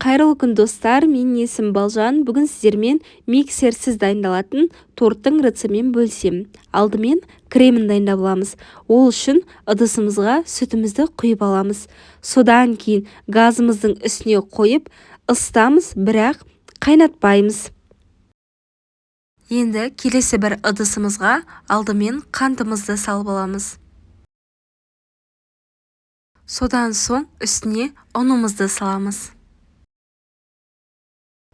Қайырлы күн достар, менің есімім Балжан. Бүгін сіздермен миксерсіз дайындалатын торттың рецептімен бөлісемін. Алдымен кремін дайындап аламыз. Ол үшін ыдысымызға сүтімізді құйып аламыз. Содан кейін газымыздың үстіне қойып ысытамыз, бірақ қайнатпаймыз. Енді келесі бір ыдысымызға алдымен қантымызды салып аламыз. Содан соң үстіне ұнымызды саламыз.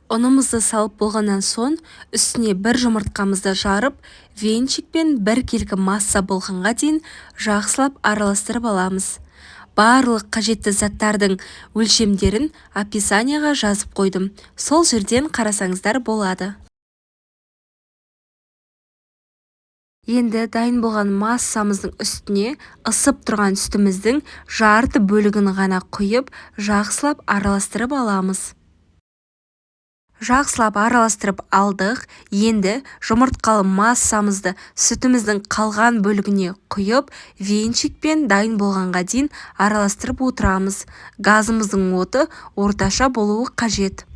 Ұнымызды салып болғаннан соң үстіне бір жұмыртқамызды жарып, венчикпен бір келкі масса болғанға дейін жақсылап араластырып аламыз. Барлық қажетті заттардың өлшемдерін описанияға жазып қойдым. Сол жерден қарасаңыздар болады. Енді дайын болған массамыздың үстіне ысып тұрған сүтіміздің жарты бөлігін ғана құйып, жақсылап араластырып аламыз. Жақсылап араластырып алдық. Енді жұмыртқалы массамызды сүтіміздің қалған бөлігіне құйып, венчикпен дайын болғанға дейін араластырып отырамыз. Газымыздың оты орташа болуы қажет.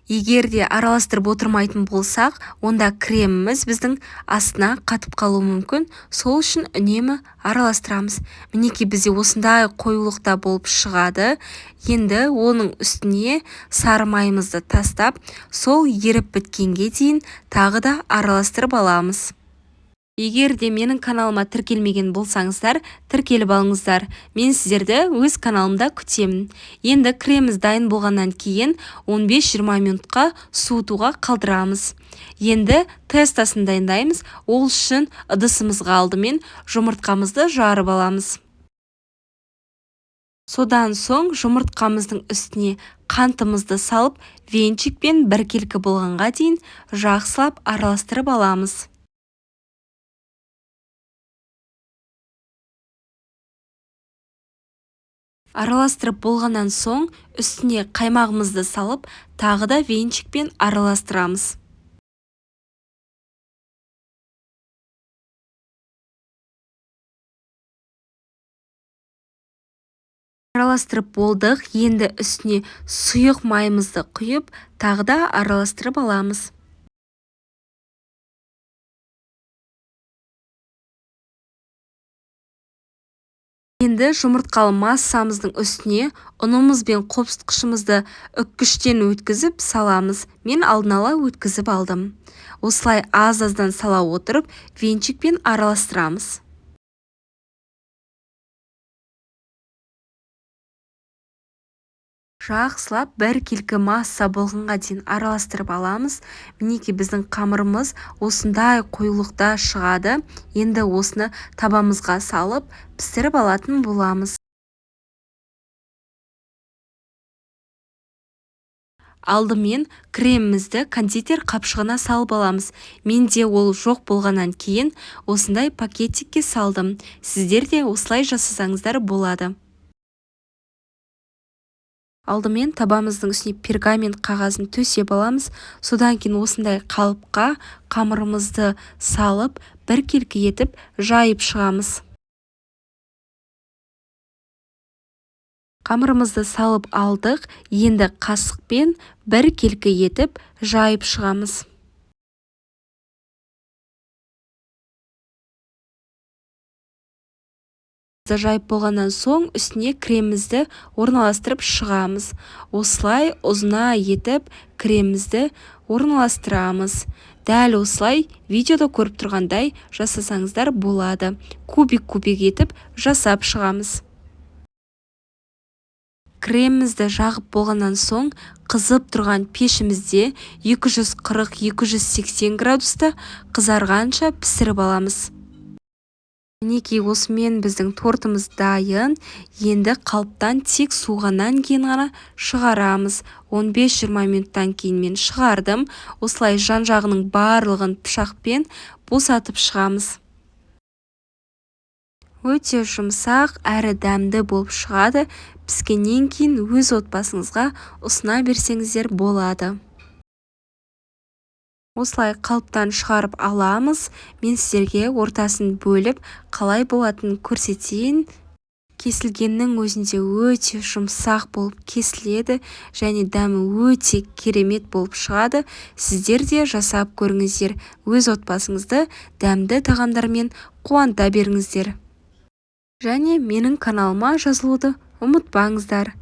Егер де араластырып отырмайтын болсақ, онда креміміз біздің астына қатып қалуы мүмкін. Сол үшін үнемі араластырамыз. Мінекей бізде осындай қоюлықта болып шығады. Енді оның үстіне сары майымызды тастап, сол еріп біткенге дейін тағы да араластырып аламыз. Егер де менің каналыма тіркелмеген болсаңыздар, тіркеліп алыңыздар. Мен сіздерді өз каналымда күтемін. Енді креміміз дайын болғаннан кейін 15-20 минутқа суытуға қалдырамыз. Енді тестасын дайындаймыз. Ол үшін ыдысымызға алдымен жұмыртқамызды жарып аламыз. Содан соң жұмыртқамыздың үстіне қантымызды салып, венчикпен бір келкі болғанға дейін жақсылап араластырып аламыз. Араластырып болғаннан соң үстіне қаймағымызды салып, тағы да венчикпен араластырамыз. Араластырып болдық. Енді үстіне сұйық майымызды құйып, тағы да араластырып аламыз. Енді жұмыртқалы массамыздың үстіне ұнымыз бен қопсытқышымызды үккіштен өткізіп саламыз. Мен алдын ала өткізіп алдым. Осылай аз-аздан сала отырып, венчикпен араластырамыз. Жақсылап бір келкі масса болғанға дейін араластырып аламыз. Мінекей біздің қамырымыз осындай қоюлықта шығады. Енді осыны табамызға салып, пісіріп алатын боламыз. Алдымен кремімізді кондитер қапшығына салып аламыз. Менде ол жоқ болғаннан кейін осындай пакетикке салдым. Сіздер де осылай жасасаңыздар болады. Алдымен табамыздың үстіне пергамент қағазын төсеп аламыз. Содан кейін осындай қалыпқа қамырымызды салып, бір келкі етіп жайып шығамыз. Қамырымызды салып алдық. Енді қасықпен бір келкі етіп жайып шығамыз. Жайып болғаннан соң үстіне кремімізді орналастырып шығамыз. Осылай ұзына етіп кремімізді орналастырамыз. Дәл осылай видеода көріп тұрғандай жасасаңыздар болады. Кубик-кубик етіп жасап шығамыз. Кремімізді жағып болғаннан соң қызып тұрған пешімізде 240-280 градуста қызарғанша пісіріп аламыз. Мінекей осымен біздің тортымыз дайын. Енді қалыптан тек суығаннан кейін ғана шығарамыз. 15-20 минуттан кейін мен шығардым. Осылай жан-жағының барлығын пышақпен босатып шығамыз. Өте жұмсақ әрі дәмді болып шығады. Піскеннен кейін өз отбасыңызға ұсына берсеңіздер болады. Осылай қалыптан шығарып аламыз. Мен сіздерге ортасын бөліп қалай болатынын көрсетейін. кесілгеннің өзінде өте жұмсақ болып кесіледі және дәмі өте керемет болып шығады. Сіздер де жасап көріңіздер. Өз отбасыңызды дәмді тағамдармен қуанта беріңіздер. Және менің каналыма жазылуды ұмытпаңыздар.